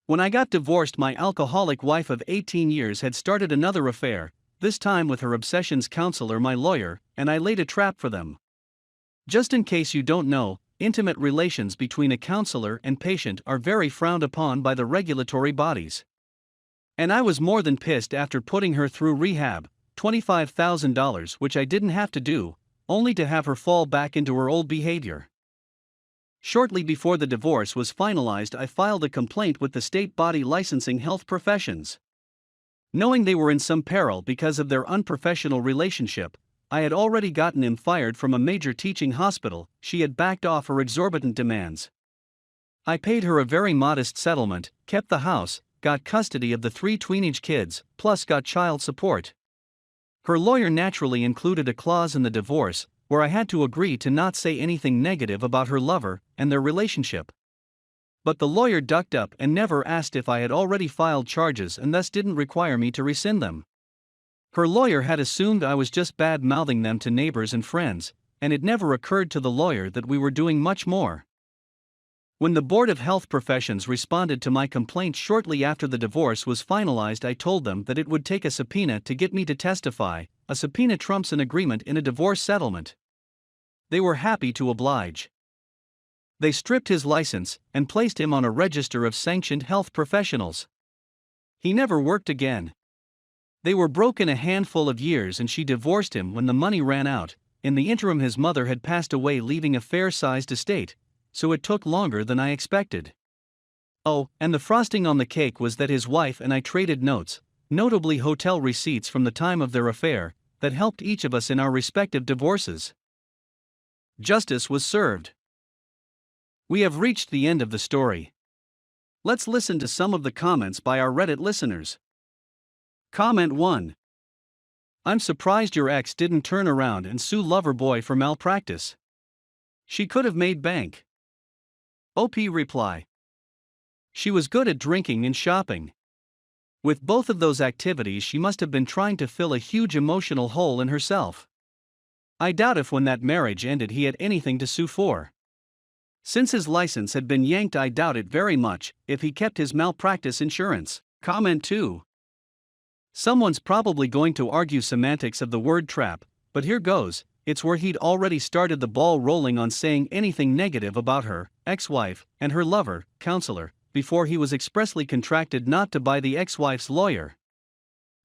When I got divorced, my alcoholic wife of 18 years had started another affair, this time with her obsessions counselor, my lawyer, and I laid a trap for them. Just in case you don't know, intimate relations between a counselor and patient are very frowned upon by the regulatory bodies. And I was more than pissed after putting her through rehab, $25,000, which I didn't have to do, only to have her fall back into her old behavior. Shortly before the divorce was finalized, I filed a complaint with the state body licensing health professions. Knowing they were in some peril because of their unprofessional relationship, I had already gotten him fired from a major teaching hospital. She had backed off her exorbitant demands. I paid her a very modest settlement, kept the house, got custody of the 3 teenage kids, plus got child support. Her lawyer naturally included a clause in the divorce where I had to agree to not say anything negative about her lover and their relationship. But the lawyer ducked up and never asked if I had already filed charges and thus didn't require me to rescind them. Her lawyer had assumed I was just bad-mouthing them to neighbors and friends, and it never occurred to the lawyer that we were doing much more. When the Board of Health Professions responded to my complaint shortly after the divorce was finalized, I told them that it would take a subpoena to get me to testify. A subpoena trumps an agreement in a divorce settlement. They were happy to oblige. They stripped his license and placed him on a register of sanctioned health professionals. He never worked again. They were broken a handful of years and she divorced him when the money ran out. In the interim, his mother had passed away, leaving a fair-sized estate, so it took longer than I expected. Oh, and the frosting on the cake was that his wife and I traded notes, notably hotel receipts from the time of their affair, that helped each of us in our respective divorces. Justice was served. We have reached the end of the story. Let's listen to some of the comments by our Reddit listeners. Comment 1. I'm surprised your ex didn't turn around and sue Loverboy for malpractice. She could have made bank. OP reply. She was good at drinking and shopping. With both of those activities, she must have been trying to fill a huge emotional hole in herself. I doubt if when that marriage ended he had anything to sue for. Since his license had been yanked, I doubt it very much if he kept his malpractice insurance. Comment 2. Someone's probably going to argue semantics of the word trap, but here goes. It's where he'd already started the ball rolling on saying anything negative about her ex-wife and her lover, counselor, before he was expressly contracted not to by the ex-wife's lawyer.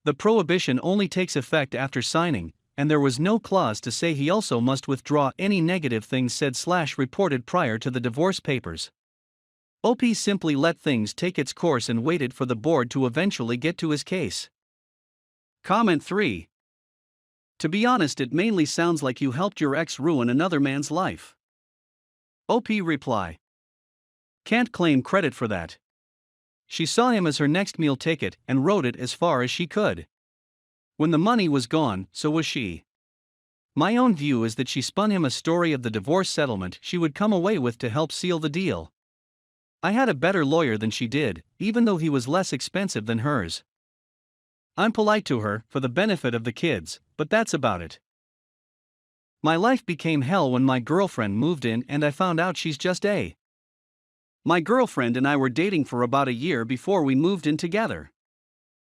The prohibition only takes effect after signing, and there was no clause to say he also must withdraw any negative things said/reported prior to the divorce papers. OP simply let things take its course and waited for the board to eventually get to his case. Comment 3. To be honest, it mainly sounds like you helped your ex ruin another man's life. OP reply. Can't claim credit for that. She saw him as her next meal ticket and rode it as far as she could. When the money was gone, so was she. My own view is that she spun him a story of the divorce settlement she would come away with to help seal the deal. I had a better lawyer than she did, even though he was less expensive than hers. I'm polite to her for the benefit of the kids, but that's about it. My life became hell when my girlfriend moved in and I found out she's just a. My girlfriend and I were dating for about a year before we moved in together.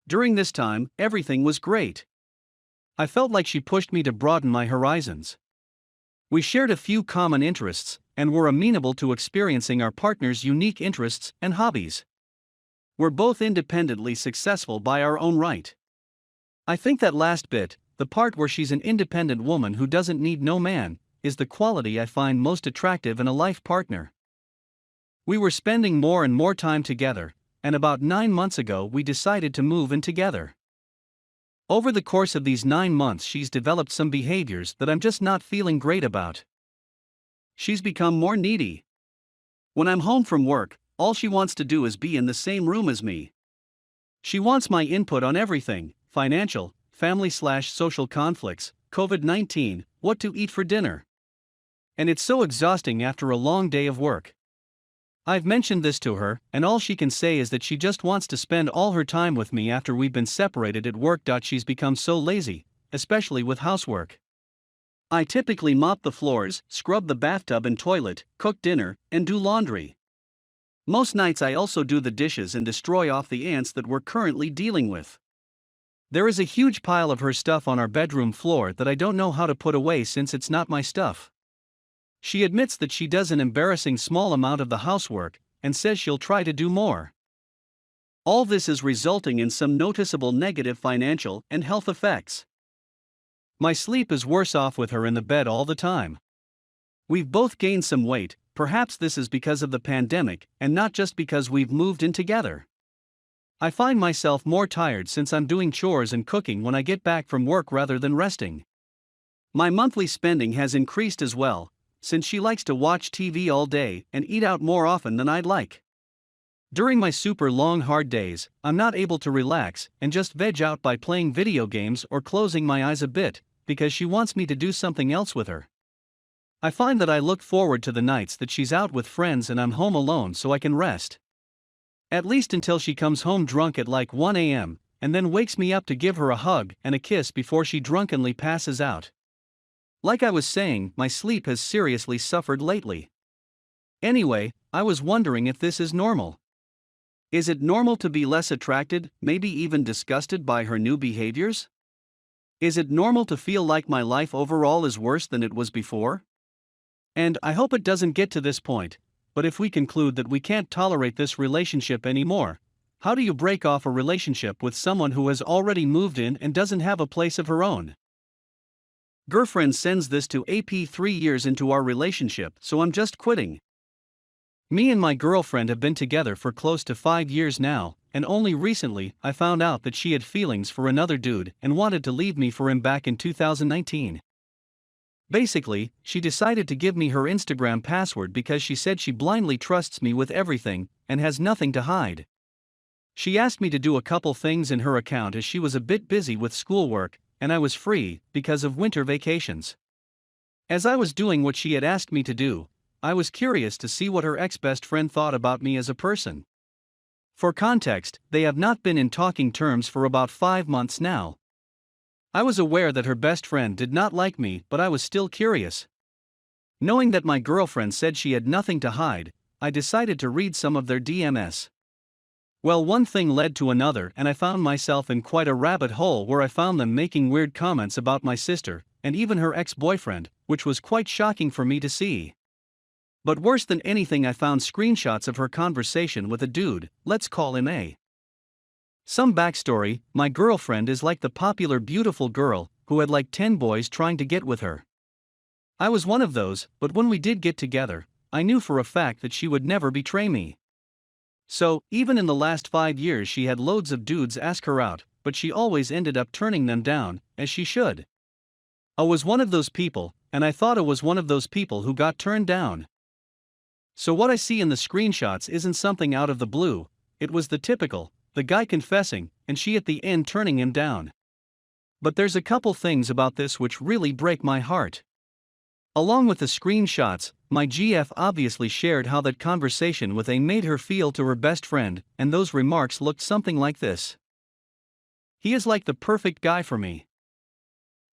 During this time, everything was great. I felt like she pushed me to broaden my horizons. We shared a few common interests and were amenable to experiencing our partner's unique interests and hobbies. We're both independently successful by our own right. I think that last bit, the part where she's an independent woman who doesn't need no man, is the quality I find most attractive in a life partner. We were spending more and more time together, and about 9 months ago we decided to move in together. Over the course of these 9 months, she's developed some behaviors that I'm just not feeling great about. She's become more needy. When I'm home from work, all she wants to do is be in the same room as me. She wants my input on everything: financial, family/social conflicts, COVID-19, what to eat for dinner. And it's so exhausting after a long day of work. I've mentioned this to her, and all she can say is that she just wants to spend all her time with me after we've been separated at work. She's become so lazy, especially with housework. I typically mop the floors, scrub the bathtub and toilet, cook dinner, and do laundry. Most nights I also do the dishes and destroy off the ants that we're currently dealing with. There is a huge pile of her stuff on our bedroom floor that I don't know how to put away since it's not my stuff. She admits that she does an embarrassing small amount of the housework, and says she'll try to do more. All this is resulting in some noticeable negative financial and health effects. My sleep is worse off with her in the bed all the time. We've both gained some weight, perhaps this is because of the pandemic, and not just because we've moved in together. I find myself more tired since I'm doing chores and cooking when I get back from work rather than resting. My monthly spending has increased as well, since she likes to watch TV all day and eat out more often than I'd like. During my super long hard days, I'm not able to relax and just veg out by playing video games or closing my eyes a bit, because she wants me to do something else with her. I find that I look forward to the nights that she's out with friends and I'm home alone so I can rest. At least until she comes home drunk at like 1 a.m., and then wakes me up to give her a hug and a kiss before she drunkenly passes out. Like I was saying, my sleep has seriously suffered lately. Anyway, I was wondering if this is normal. Is it normal to be less attracted, maybe even disgusted by her new behaviors? Is it normal to feel like my life overall is worse than it was before? And I hope it doesn't get to this point, but if we conclude that we can't tolerate this relationship anymore, how do you break off a relationship with someone who has already moved in and doesn't have a place of her own? Girlfriend sends this to AP 3 years into our relationship, so I'm just quitting. Me and my girlfriend have been together for close to 5 years now, and only recently I found out that she had feelings for another dude and wanted to leave me for him back in 2019. Basically, she decided to give me her Instagram password because she said she blindly trusts me with everything and has nothing to hide. She asked me to do a couple things in her account as she was a bit busy with schoolwork, and I was free because of winter vacations. As I was doing what she had asked me to do, I was curious to see what her ex-best friend thought about me as a person. For context, they have not been in talking terms for about 5 months now. I was aware that her best friend did not like me, but I was still curious. Knowing that my girlfriend said she had nothing to hide, I decided to read some of their DMs. Well, one thing led to another and I found myself in quite a rabbit hole where I found them making weird comments about my sister, and even her ex-boyfriend, which was quite shocking for me to see. But worse than anything, I found screenshots of her conversation with a dude, let's call him A. Some backstory: my girlfriend is like the popular beautiful girl, who had like 10 boys trying to get with her. I was one of those, but when we did get together, I knew for a fact that she would never betray me. So, even in the last 5 years she had loads of dudes ask her out, but she always ended up turning them down, as she should. I was one of those people, and I thought I was one of those people who got turned down. So what I see in the screenshots isn't something out of the blue, it was the typical, the guy confessing, and she at the end turning him down. But there's a couple things about this which really break my heart. Along with the screenshots, my GF obviously shared how that conversation with A made her feel to her best friend, and those remarks looked something like this. He is like the perfect guy for me.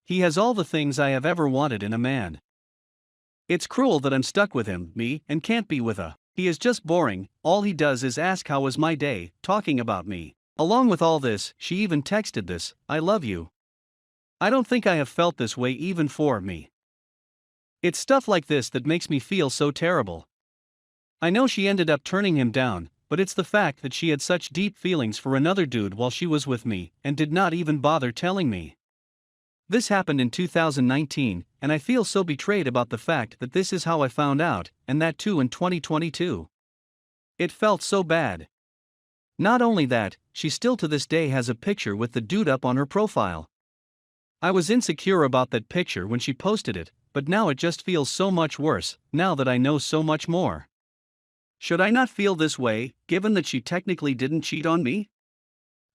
He has all the things I have ever wanted in a man. It's cruel that I'm stuck with him, me, and can't be with a. He is just boring, all he does is ask how was my day, talking about me. Along with all this, she even texted this, I love you. I don't think I have felt this way even for me. It's stuff like this that makes me feel so terrible. I know she ended up turning him down, but it's the fact that she had such deep feelings for another dude while she was with me, and did not even bother telling me. This happened in 2019, and I feel so betrayed about the fact that this is how I found out, and that too in 2022. It felt so bad. Not only that, she still to this day has a picture with the dude up on her profile. I was insecure about that picture when she posted it, but now it just feels so much worse, now that I know so much more. Should I not feel this way, given that she technically didn't cheat on me?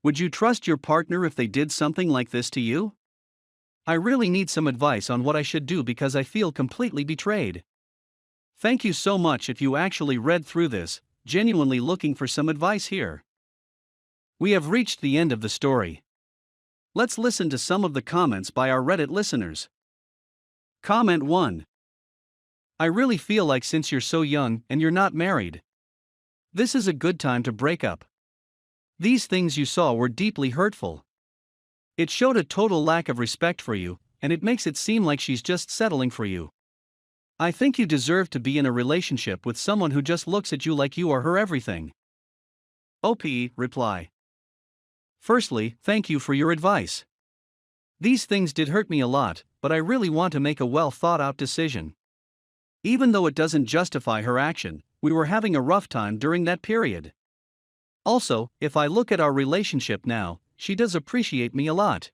Would you trust your partner if they did something like this to you? I really need some advice on what I should do because I feel completely betrayed. Thank you so much if you actually read through this, genuinely looking for some advice here. We have reached the end of the story. Let's listen to some of the comments by our Reddit listeners. Comment 1. I really feel like since you're so young and you're not married, This is a good time to break up. These things you saw were deeply hurtful. It showed a total lack of respect for you, and it makes it seem like she's just settling for you. I think you deserve to be in a relationship with someone who just looks at you like you are her everything. OP, reply. Firstly, thank you for your advice. These things did hurt me a lot, but I really want to make a well thought out decision. Even though it doesn't justify her action, we were having a rough time during that period. Also, if I look at our relationship now, she does appreciate me a lot.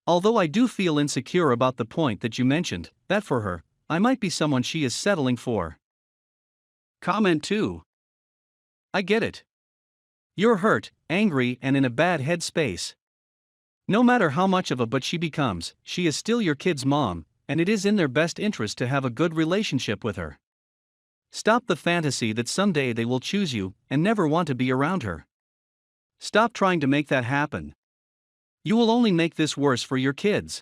Although I do feel insecure about the point that you mentioned, that for her, I might be someone she is settling for. Comment 2. I get it. You're hurt, angry, and in a bad headspace. No matter how much of a but she becomes, she is still your kid's mom, and it is in their best interest to have a good relationship with her. Stop the fantasy that someday they will choose you and never want to be around her. Stop trying to make that happen. You will only make this worse for your kids.